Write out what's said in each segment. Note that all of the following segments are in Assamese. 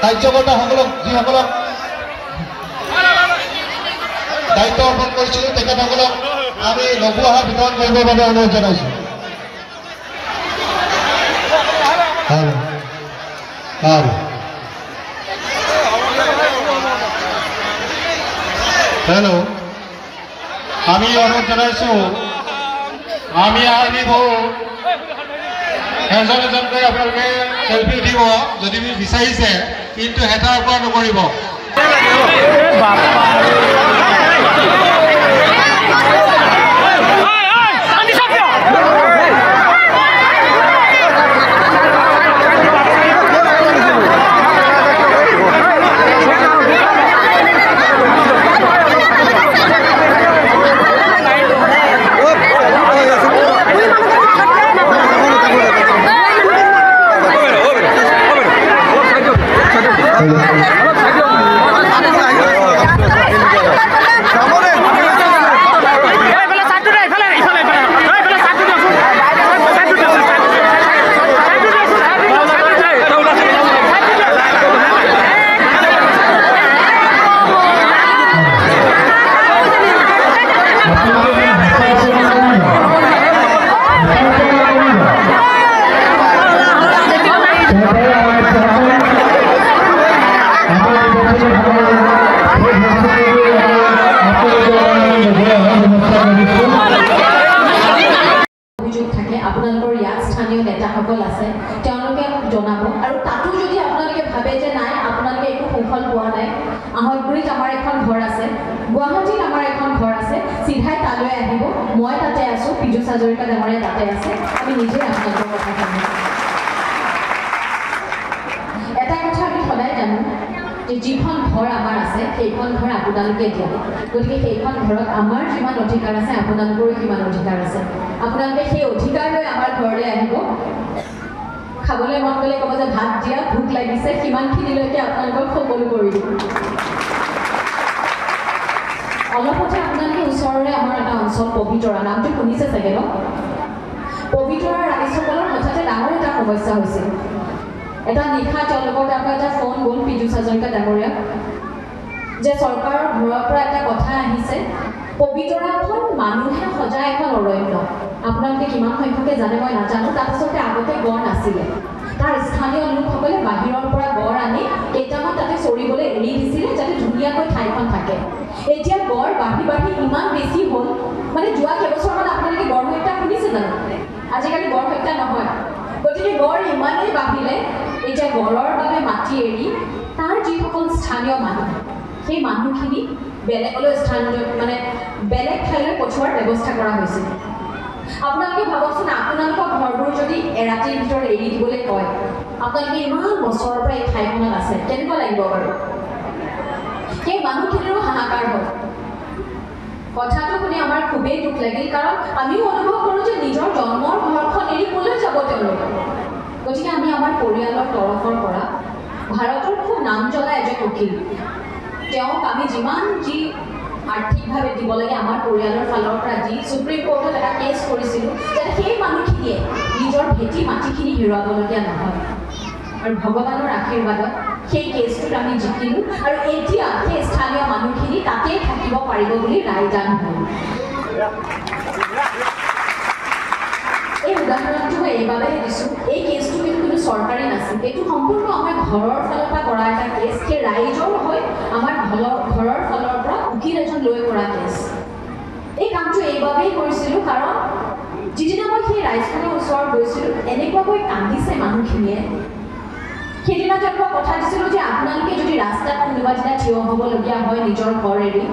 কাৰ্যকৰ্তাসকলক যিসকলক দায়িত্ব অৰ্পণ কৰিছিলোঁ তেখেতসকলক আমি লঘু আহাৰ বিতৰণ কৰিবৰ বাবে অনুৰোধ জনাইছোঁ। হেল্ল' আমি অনুৰোধ জনাইছোঁ আমি এজন এজনকৈ আপোনালোকে চেল্ফি উঠিব যদি বিচাৰিছে, কিন্তু হেতাৰ ওপৰত নকৰিব। অভিযোগ থাকে আপোনালোকৰ ইয়াত স্থানীয় নেতাসকল আছে, তেওঁলোকে জনাব। আৰু তাতো যদি আপোনালোকে ভাবে যে নাই আপোনালোকে একো সুফল পোৱা নাই, আহতগুৰিত আমাৰ এখন ঘৰ আছে, গুৱাহাটীত আমাৰ এখন ঘৰ আছে, চিধাই তালৈ আহিব, মই তাতে আছোঁ, পীযুষ হাজৰিকা ডাঙৰীয়া তাতে আছে, আমি নিজে আপোনালোকৰ কথা জানো। এটা কথা আমি সদায় জানো যে যিখন ঘৰ আমাৰ আছে সেইখন ঘৰ আপোনালোকে দিয়া, গতিকে সেইখন ঘৰত আমাৰ যিমান অধিকাৰ আছে আপোনালোকৰো সিমান অধিকাৰ আছে। আপোনালোকে সেই অধিকাৰ লৈ আমাৰ ঘৰলৈ আহিব, খাবলৈ মন গ'লে ক'ব যে ভাত দিয়া, ভোক লাগিছে, সিমানখিনিলৈকে আপোনালোকক সকলো কৰি দিম। অলপতে আপোনালোকে ওচৰৰে আমাৰ এটা অঞ্চল পবিতৰা, নামটো শুনিছে চাগে ন? পবিতৰা ৰাইজসকলৰ হঠাতে ডাঙৰ এটা সমস্যা হৈছিল। এটা নিশা তেওঁলোকৰ তাৰ পৰা এটা ফোন গ'ল পীযুষ হাজৰিকা ডাঙৰীয়া যে চৰকাৰৰ ঘৰৰ পৰা এটা কথা আহিছে, পবিতৰাখন মানুহে সজাই এখন অৰণ্য। আপোনালোকে কিমান সংখ্যকে জানে মই নাজানো, তাত আচলতে আগতে গড় নাছিলে। তাৰ স্থানীয় লোকসকলে বাহিৰৰ পৰা গড় আনি কেইটামান তাতে চৰিবলৈ এৰি দিছিলে যাতে ধুনীয়াকৈ ঠাইখন থাকে। এতিয়া গড় বাঢ়ি বাঢ়ি ইমান বেছি হ'ল, মানে যোৱা কেইবছৰমান আপোনালোকে গড় হত্যা শুনিছে জানো? আজিকালি গড় হত্যা নহয়। গতিকে গড় ইমানেই বাঢ়িলে এতিয়া গড়ৰ বাবে মাটি এৰি তাৰ যিসকল স্থানীয় মানুহ, সেই মানুহখিনি বেলেগলৈ মানে বেলেগ ঠাইলৈ পঠোৱাৰ ব্যৱস্থা কৰা হৈছিল। আপোনালোকে ভাবকচোন, আপোনালোকৰ ঘৰবোৰ যদি এৰাতিৰ ভিতৰত এৰি দিবলৈ কয়, আপোনালোকে ইমান বছৰৰ পৰা এই ঠাইখনত আছে, কেনেকুৱা লাগিব বাৰু? সেই মানুহখিনিৰো হাহাকাৰ হয়। কথাটো শুনি আমাৰ খুবেই দুখ লাগিল, কাৰণ আমিও অনুভৱ কৰোঁ যে নিজৰ জন্মৰ ঘৰখন এৰি ক'লৈ যাব তেওঁলোকে। গতিকে আমি আমাৰ পৰিয়ালৰ তৰফৰ পৰা ভাৰতৰ খুব নাম জ্বলা এজন উকিল, তেওঁক আমি যিমান যি আৰ্থিকভাৱে দিব লাগে আমাৰ পৰিয়ালৰ ফালৰ পৰা দি সুপ্ৰিম কোৰ্টত এটা কেছ কৰিছিলোঁ যাতে সেই মানুহখিনিয়ে নিজৰ ভেটি মাটিখিনি হেৰুৱাবলগীয়া নহয়। আৰু ভগৱানৰ আশীৰ্বাদত সেই কেছটোত আমি জিকিলোঁ, আৰু এতিয়া সেই স্থানীয় মানুহখিনি তাতেই থাকিব পাৰিব বুলি ৰায়দান হ'ল। এই উদাহৰণটো মই এইবাবেহে দিছোঁ, এই কেছটো কিন্তু কোনো চৰকাৰী নাছিল, এইটো সম্পূৰ্ণ আমাৰ ঘৰৰ ফালৰ পৰা কৰা এটা কেছ, সেই ৰাইজৰ হৈ আমাৰ ঘৰৰ ফালৰ পৰা উকিল এজন লৈ কৰা কেছ। এই কামটো এইবাবেই কৰিছিলোঁ কাৰণ যিদিনা মই সেই ৰাইজখনৰ ওচৰত গৈছিলোঁ, এনেকুৱাকৈ কান্দিছে মানুহখিনিয়ে। সেইদিনা তেওঁলোকক কথা দিছিলোঁ যে আপোনালোকে যদি ৰাস্তাত কোনোবা দিনা থিয় হ'বলগীয়া হয় নিজৰ ঘৰ এৰি,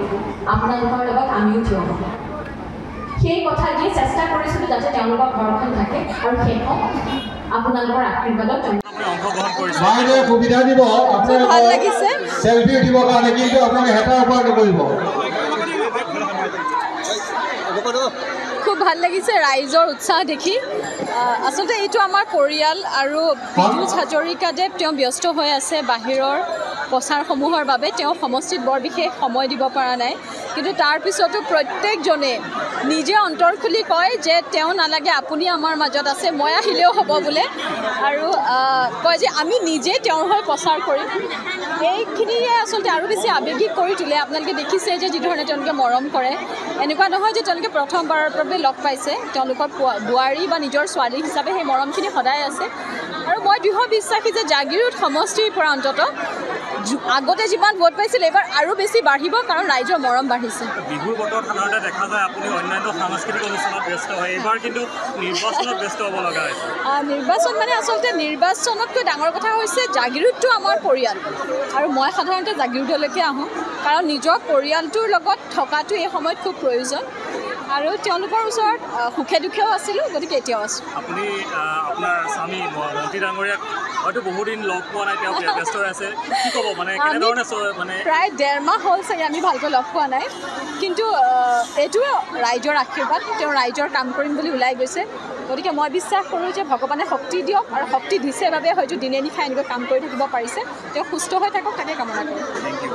আপোনালোকৰ লগত আমিও থিয় হ'ম। সেই কথা দিয়ে চেষ্টা কৰিছিলোঁ যাতে তেওঁলোকৰ ঘৰখন থাকে, আৰু শেষত আপোনালোকৰ আশীৰ্বাদত সুবিধা দিব ভাল লাগিছে চেল্ফি উঠিবৰ কাৰণে, কিন্তু আপোনালোকে হেতাৰ ওপৰত নকৰিব। খুব ভাল লাগিছে ৰাইজৰ উৎসাহ দেখি। আচলতে এইটো আমাৰ পৰিয়াল, আৰু পীযুষ হাজৰিকাদেৱ তেওঁ ব্যস্ত হৈ আছে বাহিৰৰ প্ৰচাৰসমূহৰ বাবে, তেওঁ সমষ্টিত বৰ বিশেষ সময় দিব পৰা নাই। কিন্তু তাৰ পিছতো প্ৰত্যেকজনে নিজে অন্তৰ খুলি কয় যে তেওঁ নালাগে, আপুনি আমাৰ মাজত আছে, মই আহিলেও হ'ব বোলে, আৰু কয় যে আমি নিজে তেওঁৰ হৈ প্ৰচাৰ কৰিম। এইখিনিয়ে আচলতে আৰু বেছি আৱেগিক কৰি তোলে। আপোনালোকে দেখিছে যে যিধৰণে তেওঁলোকে মৰম কৰে, এনেকুৱা নহয় যে তেওঁলোকে প্ৰথমবাৰৰ বাবে লগ পাইছে, তেওঁলোকৰ বোৱাৰী বা নিজৰ ছোৱালী হিচাপে সেই মৰমখিনি সদায় আছে। আৰু মই দৃঢ় বিশ্বাসী যে জাগিৰোড সমষ্টিৰ পৰা অন্ততঃ আগতে যিমান ভোট পাইছিল এইবাৰ আৰু বেছি বাঢ়িব, কাৰণ ৰাইজৰ মৰম বাঢ়িছে। বিহুৰ বতৰত সাধাৰণতে দেখা যায় আপুনি অন্যান্য সাংস্কৃতিক অনুষ্ঠানত ব্যস্ত হয়, এইবাৰ কিন্তু নিৰ্বাচনত ব্যস্ত হ'ব লগা হৈছে। নিৰ্বাচন মানে আচলতে নিৰ্বাচনতকৈ ডাঙৰ কথা হৈছে জাগিৰোডটো আমাৰ পৰিয়াল, আৰু মই সাধাৰণতে জাগিৰোডলৈকে আহোঁ কাৰণ নিজৰ পৰিয়ালটোৰ লগত থকাটো এই সময়ত খুব প্ৰয়োজন, আৰু তেওঁলোকৰ ওচৰত সুখে দুখেও আছিলোঁ, গতিকে এতিয়াও আছোঁ। আপুনি আপোনাৰ স্বামী মন্ত্ৰী ডাঙৰীয়াক হয়তো বহুদিন লগ পোৱা নাই, তেওঁ ব্যস্ত হৈ আছে, কি ক'ব মানে কেনেধৰণে মানে? প্ৰায় 1.5 মাহ হ'ল চাগে আমি ভালকৈ লগ পোৱা নাই, কিন্তু এইটো ৰাইজৰ আশীৰ্বাদ, তেওঁ ৰাইজৰ কাম কৰিম বুলি ওলাই গৈছে। গতিকে মই বিশ্বাস কৰোঁ যে ভগৱানে শক্তি দিয়ক, আৰু শক্তি দিছে বাবে হয়তো দিনে নিশাই এনেকৈ কাম কৰি থাকিব পাৰিছে। তেওঁ সুস্থ হৈ থাকক, তাকে কামনা কৰোঁ। Thank U.